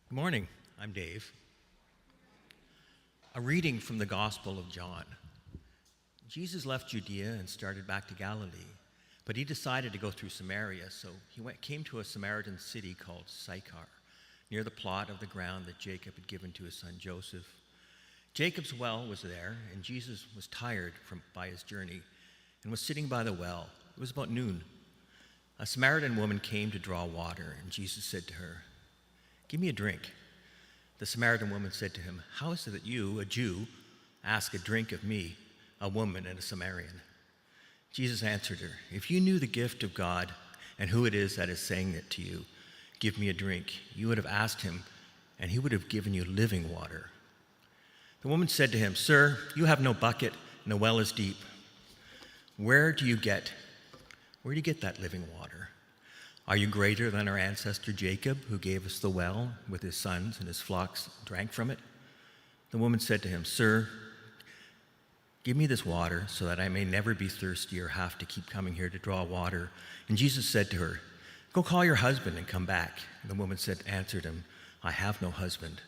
Good morning. I'm Dave. A reading from the Gospel of John. Jesus left Judea and started back to Galilee, but he decided to go through Samaria, so he came to a Samaritan city called Sychar, near the plot of the ground that Jacob had given to his son Joseph. Jacob's well was there, and Jesus was tired by his journey and was sitting by the well. It was about noon. A Samaritan woman came to draw water, and Jesus said to her, "Give me a drink." The Samaritan woman said to him, "How is it that you, a Jew, ask a drink of me, a woman and a Samaritan?" Jesus answered her, "If you knew the gift of God and who it is that is saying it to you, 'Give me a drink,' you would have asked him, and he would have given you living water." The woman said to him, "Sir, you have no bucket, and the well is deep. Where do you get that living water? Are you greater than our ancestor Jacob, who gave us the well with his sons and his flocks drank from it?" The woman said to him, "Sir, give me this water so that I may never be thirsty or have to keep coming here to draw water." And Jesus said to her, "Go call your husband and come back." And the woman answered him, "I have no husband."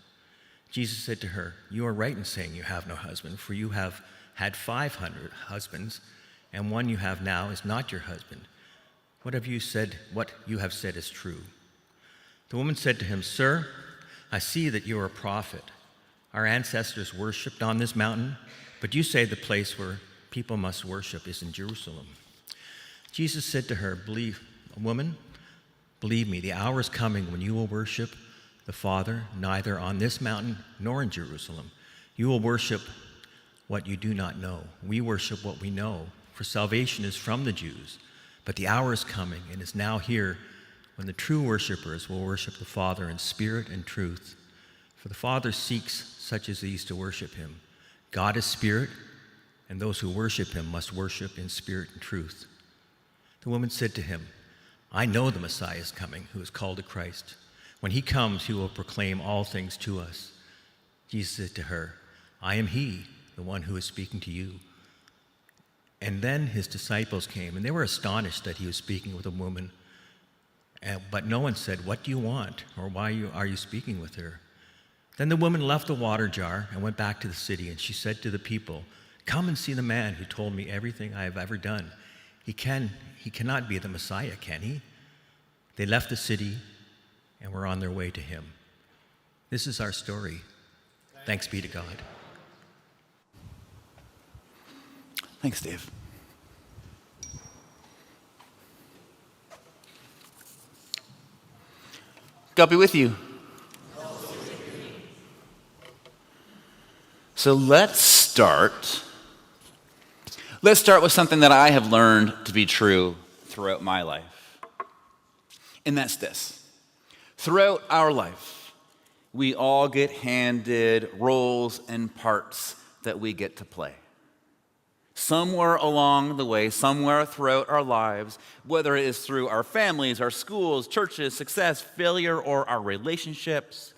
Jesus said to her, "You are right in saying you have no husband, for you have had 500 husbands, and one you have now is not your husband. What you have said is true." The woman said to him, "Sir, I see that you are a prophet. Our ancestors worshipped on this mountain, but you say the place where people must worship is in Jerusalem." Jesus said to her, "Woman, believe me, the hour is coming when you will worship the Father neither on this mountain nor in Jerusalem. You will worship what you do not know. We worship what we know, for salvation is from the Jews. But the hour is coming and is now here when the true worshipers will worship the Father in spirit and truth. For the Father seeks such as these to worship him. God is spirit, and those who worship him must worship in spirit and truth." The woman said to him, "I know the Messiah is coming, who is called the Christ. When he comes, he will proclaim all things to us." Jesus said to her, "I am he, the one who is speaking to you." And then his disciples came, and they were astonished that he was speaking with a woman. But no one said, "What do you want?" or "Why are you speaking with her?" Then the woman left the water jar and went back to the city, and she said to the people, "Come and see the man who told me everything I have ever done. He cannot be the Messiah, can he?" They left the city and were on their way to him. This is our story. Thanks be to God. Thanks, Dave. God be with you. So let's start with something that I have learned to be true throughout my life. And that's this. Throughout our life, we all get handed roles and parts that we get to play. Somewhere along the way, somewhere throughout our lives, whether it is through our families, our schools, churches, success, failure, or our relationships,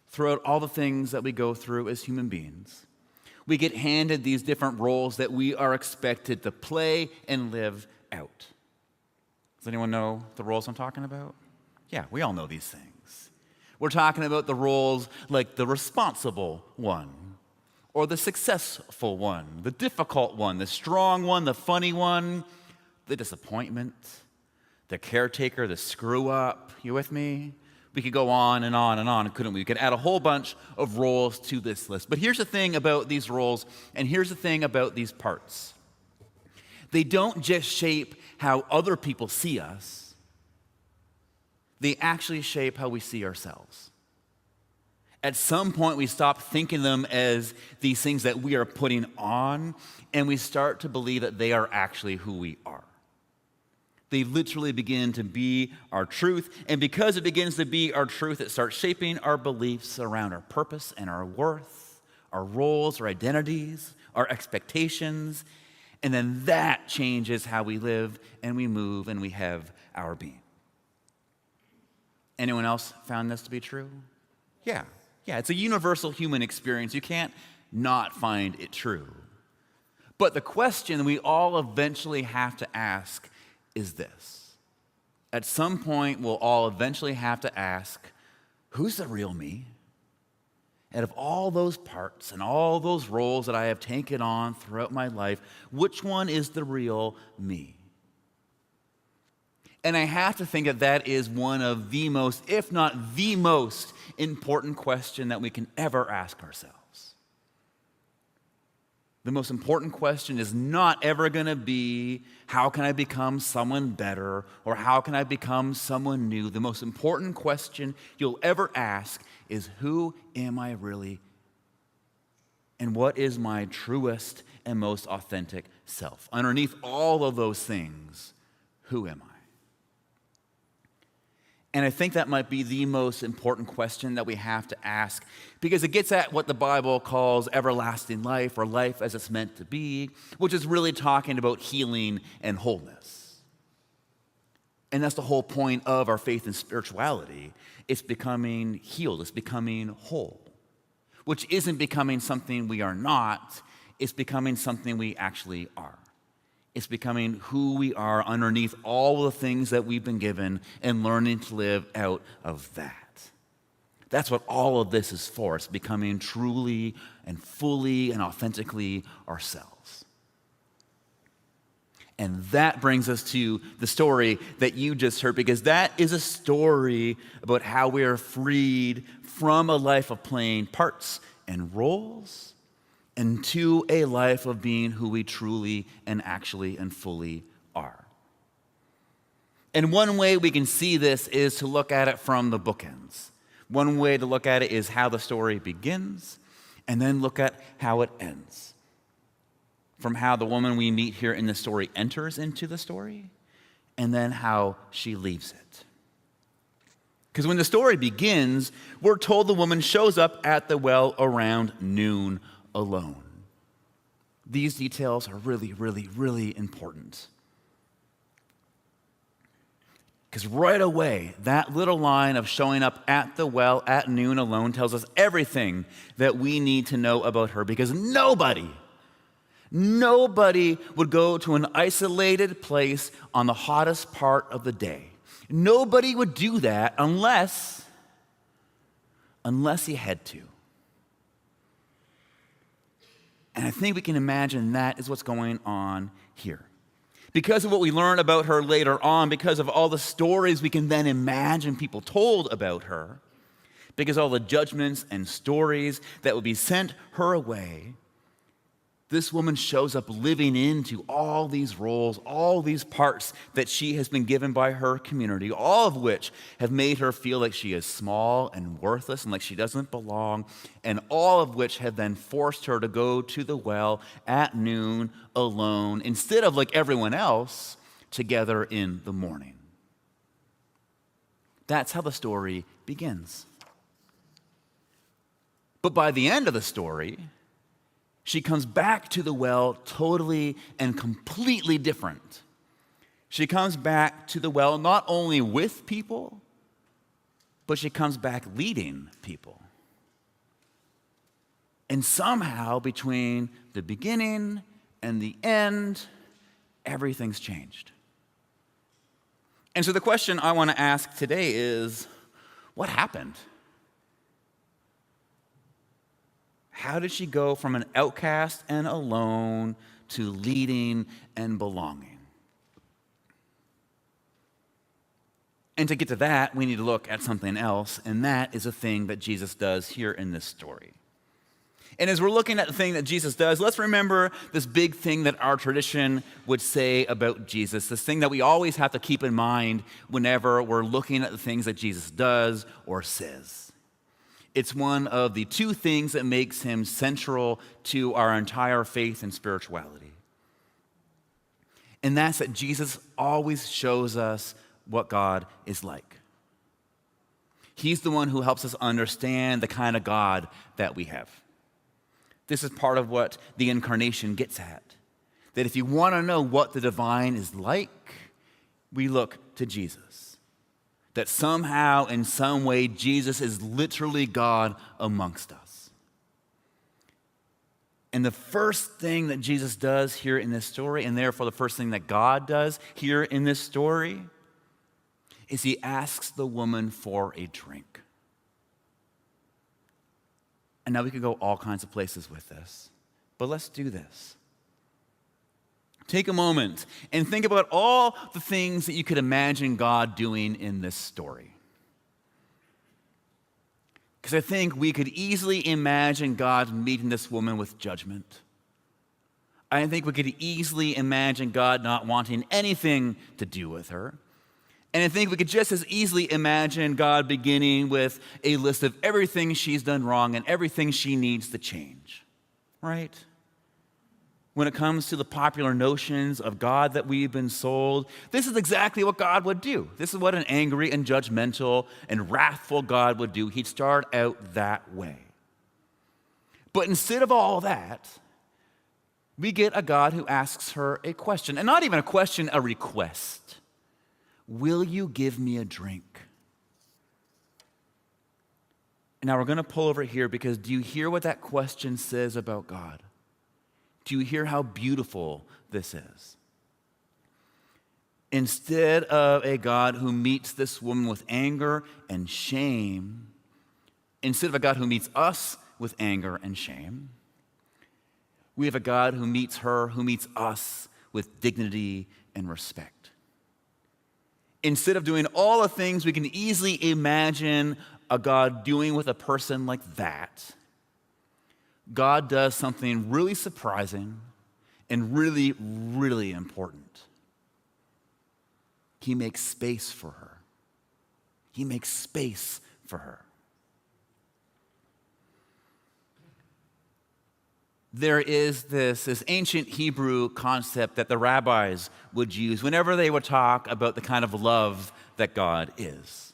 throughout all the things that we go through as human beings, we get handed these different roles that we are expected to play and live out. Does anyone know the roles I'm talking about? Yeah, we all know these things. We're talking about the roles like the responsible one, or the successful one, the difficult one, the strong one, the funny one, the disappointment, the caretaker, the screw up. You with me? We could go on and on and on, couldn't we? We could add a whole bunch of roles to this list. But here's the thing about these roles, and here's the thing about these parts. They don't just shape how other people see us. They actually shape how we see ourselves. At some point, we stop thinking them as these things that we are putting on, and we start to believe that they are actually who we are. They literally begin to be our truth, and because it begins to be our truth, it starts shaping our beliefs around our purpose and our worth, our roles, our identities, our expectations, and then that changes how we live and we move and we have our being. Anyone else found this to be true? Yeah, it's a universal human experience. You can't not find it true. But the question we all eventually have to ask is this. At some point, we'll all eventually have to ask, who's the real me? Out of all those parts and all those roles that I have taken on throughout my life, which one is the real me? And I have to think that that is one of the most, if not the most, important question that we can ever ask ourselves. The most important question is not ever going to be, how can I become someone better, or how can I become someone new? The most important question you'll ever ask is, who am I really? And what is my truest and most authentic self? Underneath all of those things, who am I? And I think that might be the most important question that we have to ask, because it gets at what the Bible calls everlasting life, or life as it's meant to be, which is really talking about healing and wholeness. And that's the whole point of our faith and spirituality. It's becoming healed, it's becoming whole, which isn't becoming something we are not, it's becoming something we actually are. It's becoming who we are underneath all the things that we've been given and learning to live out of that. That's what all of this is for. It's becoming truly and fully and authentically ourselves. And that brings us to the story that you just heard, because that is a story about how we are freed from a life of playing parts and roles into a life of being who we truly and actually and fully are. And one way we can see this is to look at it from the bookends. One way to look at it is how the story begins, and then look at how it ends. From how the woman we meet here in the story enters into the story, and then how she leaves it. Because when the story begins, we're told the woman shows up at the well around noon alone. These details are really, really, really important. Because right away, that little line of showing up at the well at noon alone tells us everything that we need to know about her. Because nobody would go to an isolated place on the hottest part of the day. Nobody would do that unless he had to. And I think we can imagine that is what's going on here. Because of what we learn about her later on, because of all the stories we can then imagine people told about her, because all the judgments and stories that will be sent her way, this woman shows up living into all these roles, all these parts that she has been given by her community, all of which have made her feel like she is small and worthless and like she doesn't belong, and all of which have then forced her to go to the well at noon alone instead of, like everyone else, together in the morning. That's how the story begins. But by the end of the story, she comes back to the well totally and completely different. She comes back to the well not only with people, but she comes back leading people. And somehow between the beginning and the end, everything's changed. And so the question I want to ask today is, what happened? How did she go from an outcast and alone to leading and belonging? And to get to that, we need to look at something else, and that is a thing that Jesus does here in this story. And as we're looking at the thing that Jesus does, let's remember this big thing that our tradition would say about Jesus, this thing that we always have to keep in mind whenever we're looking at the things that Jesus does or says. It's one of the two things that makes him central to our entire faith and spirituality. And that's that Jesus always shows us what God is like. He's the one who helps us understand the kind of God that we have. This is part of what the incarnation gets at. That if you want to know what the divine is like, we look to Jesus. That somehow, in some way, Jesus is literally God amongst us. And the first thing that Jesus does here in this story, and therefore the first thing that God does here in this story, is he asks the woman for a drink. And now we could go all kinds of places with this. But let's do this. Take a moment and think about all the things that you could imagine God doing in this story. Because I think we could easily imagine God meeting this woman with judgment. I think we could easily imagine God not wanting anything to do with her. And I think we could just as easily imagine God beginning with a list of everything she's done wrong and everything she needs to change, right? When it comes to the popular notions of God that we've been sold, this is exactly what God would do. This is what an angry and judgmental and wrathful God would do. He'd start out that way. But instead of all that, we get a God who asks her a question, and not even a question, a request. Will you give me a drink? Now we're going to pull over here because do you hear what that question says about God? Do you hear how beautiful this is? Instead of a God who meets this woman with anger and shame, instead of a God who meets us with anger and shame, we have a God who meets her, who meets us with dignity and respect. Instead of doing all the things we can easily imagine a God doing with a person like that, God does something really surprising and really, really important. He makes space for her. He makes space for her. There is this ancient Hebrew concept that the rabbis would use whenever they would talk about the kind of love that God is.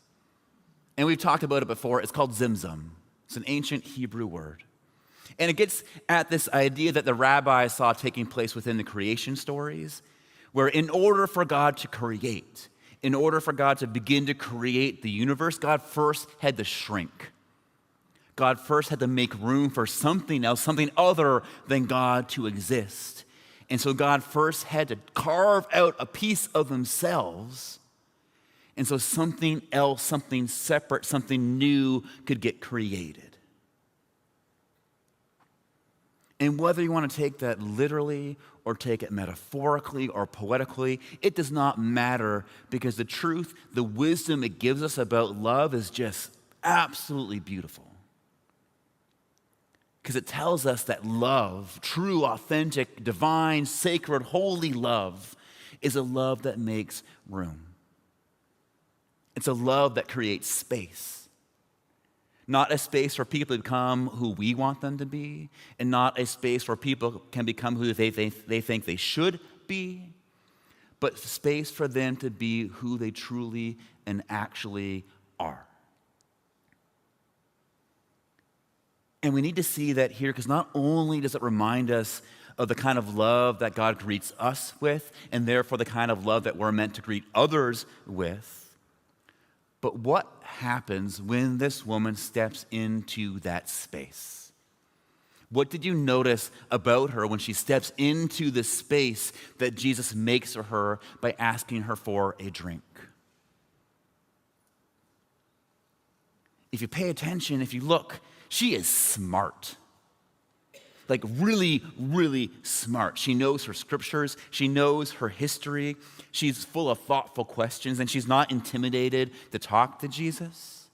And we've talked about it before. It's called zimzum. It's an ancient Hebrew word. And it gets at this idea that the rabbis saw taking place within the creation stories, where in order for God to create, in order for God to begin to create the universe, God first had to shrink. God first had to make room for something else, something other than God to exist. And so God first had to carve out a piece of themselves. And so something else, something separate, something new could get created. And whether you want to take that literally or take it metaphorically or poetically, it does not matter because the truth, the wisdom it gives us about love is just absolutely beautiful. Because it tells us that love, true, authentic, divine, sacred, holy love, is a love that makes room. It's a love that creates space. Not a space where people become who we want them to be, and not a space where people can become who they think they should be, but space for them to be who they truly and actually are. And we need to see that here, because not only does it remind us of the kind of love that God greets us with, and therefore the kind of love that we're meant to greet others with, but what happens when this woman steps into that space? What did you notice about her when she steps into the space that Jesus makes for her by asking her for a drink? If you pay attention, if you look, she is smart. Like really, really smart. She knows her scriptures. She knows her history. She's full of thoughtful questions, and she's not intimidated to talk to Jesus.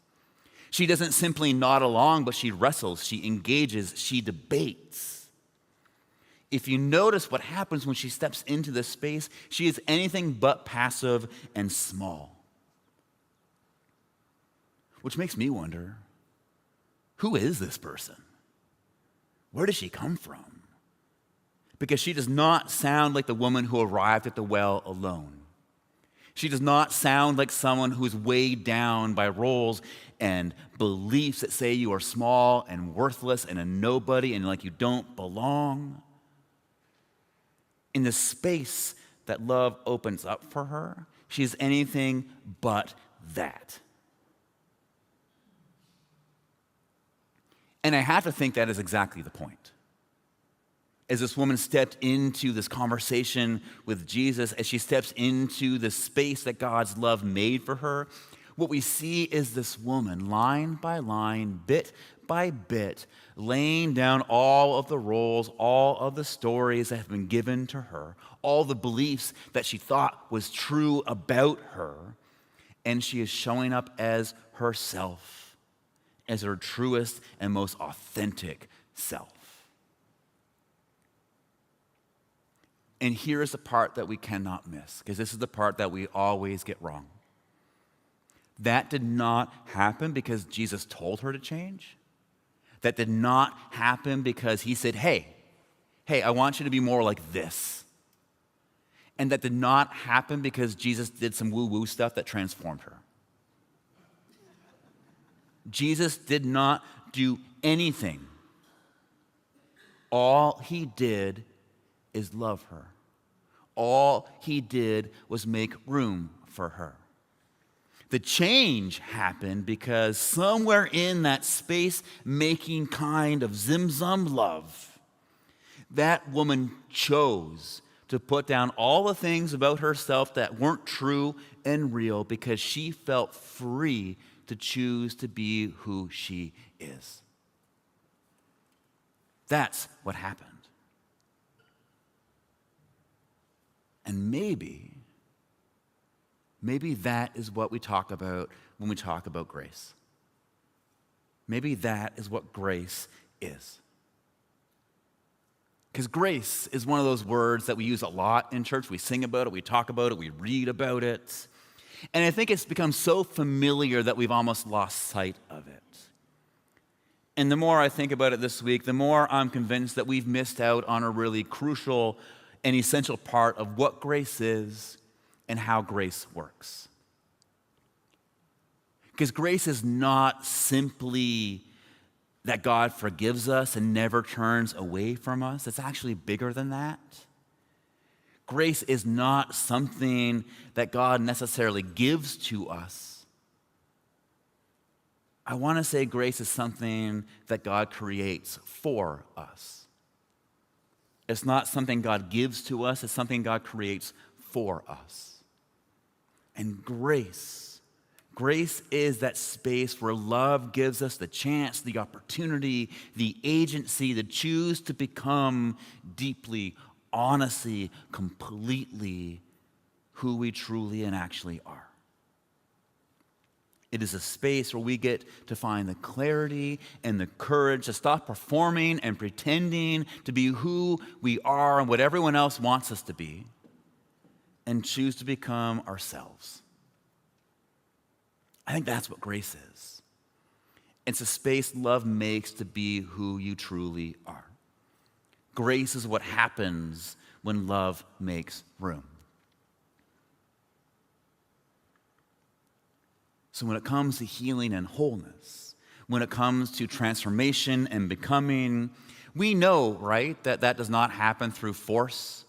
She doesn't simply nod along, but she wrestles, she engages, she debates. If you notice what happens when she steps into this space, she is anything but passive and small. Which makes me wonder, who is this person? Where does she come from? Because she does not sound like the woman who arrived at the well alone. She does not sound like someone who is weighed down by roles and beliefs that say you are small and worthless and a nobody and like you don't belong. In the space that love opens up for her, she is anything but that. And I have to think that is exactly the point. As this woman stepped into this conversation with Jesus, as she steps into the space that God's love made for her, What we see is this woman, line by line, bit by bit, laying down all of the roles, all of the stories that have been given to her, all the beliefs that she thought was true about her, and she is showing up as herself, as her truest and most authentic self. And here's the part that we cannot miss, because this is the part that we always get wrong. That did not happen because Jesus told her to change. That did not happen because he said, hey, I want you to be more like this. And that did not happen because Jesus did some woo-woo stuff that transformed her. Jesus did not do anything. All he did is love her. All he did was make room for her. The change happened because somewhere in that space-making kind of zim-zum love, that woman chose to put down all the things about herself that weren't true and real because she felt free to choose to be who she is. That's what happened. And maybe that is what we talk about when we talk about grace. Maybe that is what grace is. Because grace is one of those words that we use a lot in church. We sing about it, we talk about it, we read about it. And I think it's become so familiar that we've almost lost sight of it. And the more I think about it this week, the more I'm convinced that we've missed out on a really crucial and essential part of what grace is and how grace works. Because grace is not simply that God forgives us and never turns away from us. It's actually bigger than that. Grace is not something that God necessarily gives to us. I want to say grace is something that God creates for us. It's not something God gives to us, it's something God creates for us. And grace is that space where love gives us the chance, the opportunity, the agency to choose to become deeply, honestly, completely who we truly and actually are. It is a space where we get to find the clarity and the courage to stop performing and pretending to be who we are and what everyone else wants us to be, and choose to become ourselves. I think that's what grace is. It's a space love makes to be who you truly are. Grace is what happens when love makes room. So when it comes to healing and wholeness, when it comes to transformation and becoming, we know, right, that does not happen through force.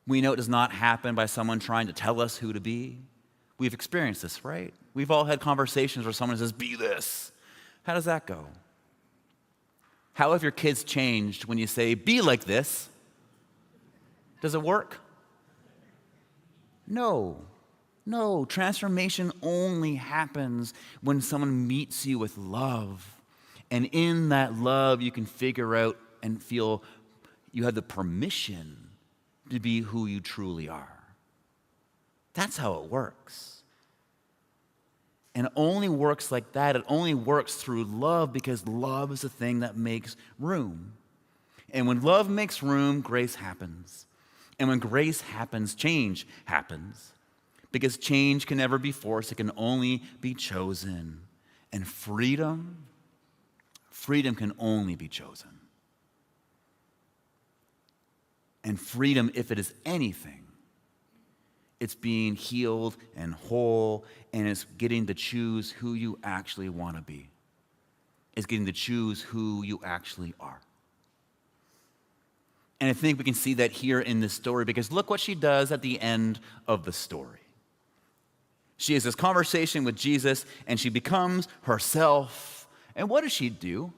We know it does not happen by someone trying to tell us who to be. We've experienced this, right? We've all had conversations where someone says, be this. How does that go? How have your kids changed when you say, be like this? Does it work? No, transformation only happens when someone meets you with love. And in that love, you can figure out and feel you have the permission to be who you truly are. That's how it works. And it only works like that. It only works through love because love is the thing that makes room. And when love makes room, grace happens. And when grace happens, change happens. Because change can never be forced, it can only be chosen. And freedom can only be chosen. And freedom, if it is anything, it's being healed and whole, and it's getting to choose who you actually want to be. It's getting to choose who you actually are. And I think we can see that here in this story, because look what she does at the end of the story. She has this conversation with Jesus, and she becomes herself. And what does she do?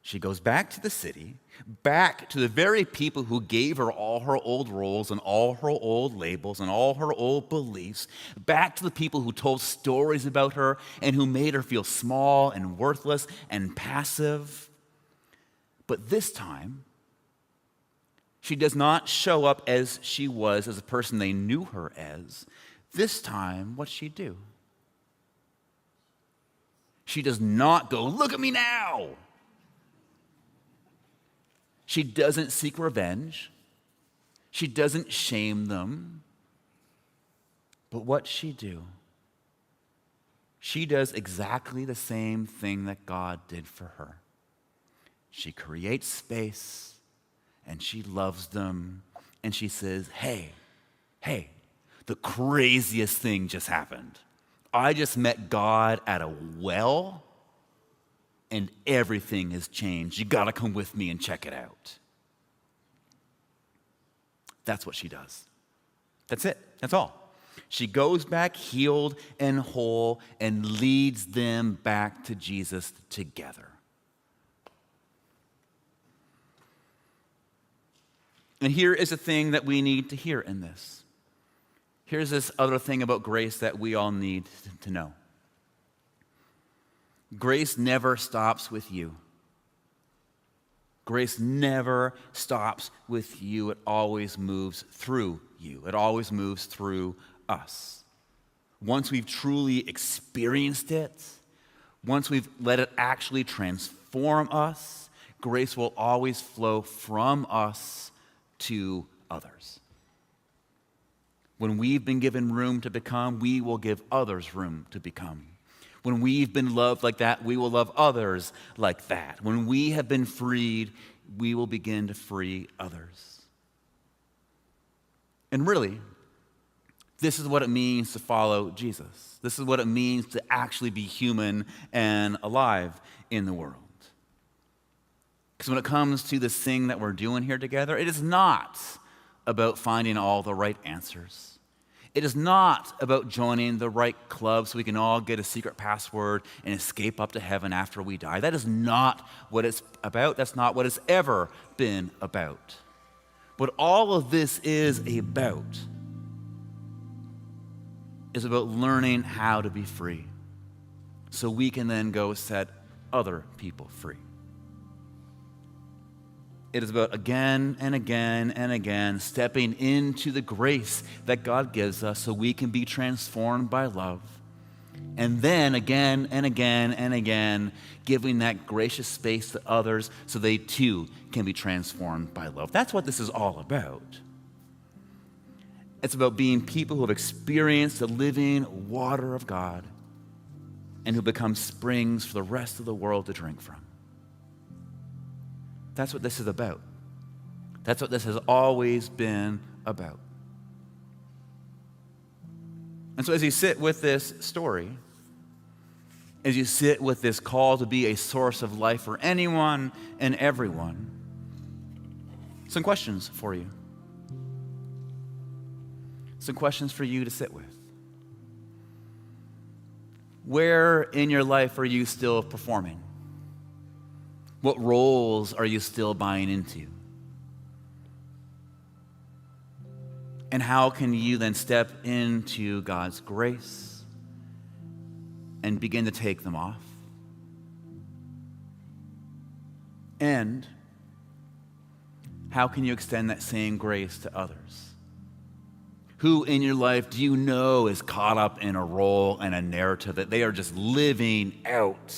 She goes back to the city, back to the very people who gave her all her old roles and all her old labels and all her old beliefs, back to the people who told stories about her and who made her feel small and worthless and passive. But this time, she does not show up as she was, as a person they knew her as. This time, what's she do? She does not go, "Look at me now." She doesn't seek revenge. She doesn't shame them. But what she do? She does exactly the same thing that God did for her. She creates space, and she loves them, and she says, hey, the craziest thing just happened. I just met God at a well, and everything has changed. You gotta come with me and check it out. That's what she does. That's it. That's all. She goes back healed and whole and leads them back to Jesus together. And here is a thing that we need to hear in this. Here's this other thing about grace that we all need to know. Grace never stops with you. Grace never stops with you. It always moves through you. It always moves through us. Once we've truly experienced it, once we've let it actually transform us, grace will always flow from us to others. When we've been given room to become, we will give others room to become. When we've been loved like that, we will love others like that. When we have been freed, we will begin to free others. And really, this is what it means to follow Jesus. This is what it means to actually be human and alive in the world. Because when it comes to this thing that we're doing here together, it is not about finding all the right answers. It is not about joining the right club so we can all get a secret password and escape up to heaven after we die. That is not what it's about. That's not what it's ever been about. What all of this is about learning how to be free so we can then go set other people free. It is about again and again and again stepping into the grace that God gives us so we can be transformed by love. And then again and again and again, giving that gracious space to others so they too can be transformed by love. That's what this is all about. It's about being people who have experienced the living water of God and who become springs for the rest of the world to drink from. That's what this is about. That's what this has always been about. And so as you sit with this story, as you sit with this call to be a source of life for anyone and everyone, some questions for you. Some questions for you to sit with. Where in your life are you still performing? What roles are you still buying into? And how can you then step into God's grace and begin to take them off? And how can you extend that same grace to others? Who in your life do you know is caught up in a role and a narrative that they are just living out?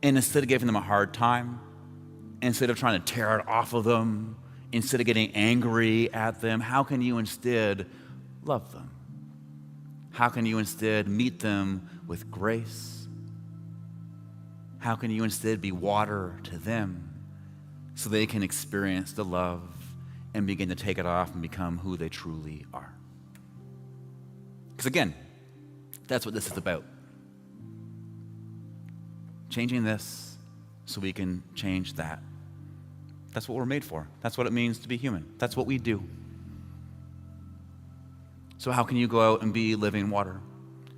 And instead of giving them a hard time, instead of trying to tear it off of them, instead of getting angry at them, how can you instead love them? How can you instead meet them with grace? How can you instead be water to them so they can experience the love and begin to take it off and become who they truly are? Because again, that's what this is about. Changing this so we can change that. That's what we're made for. That's what it means to be human. That's what we do. So how can you go out and be living water?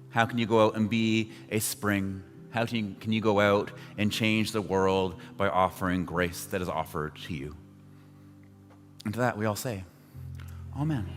How can you go out and be a spring? How can you go out and change the world by offering grace that is offered to you? And to that we all say, Amen.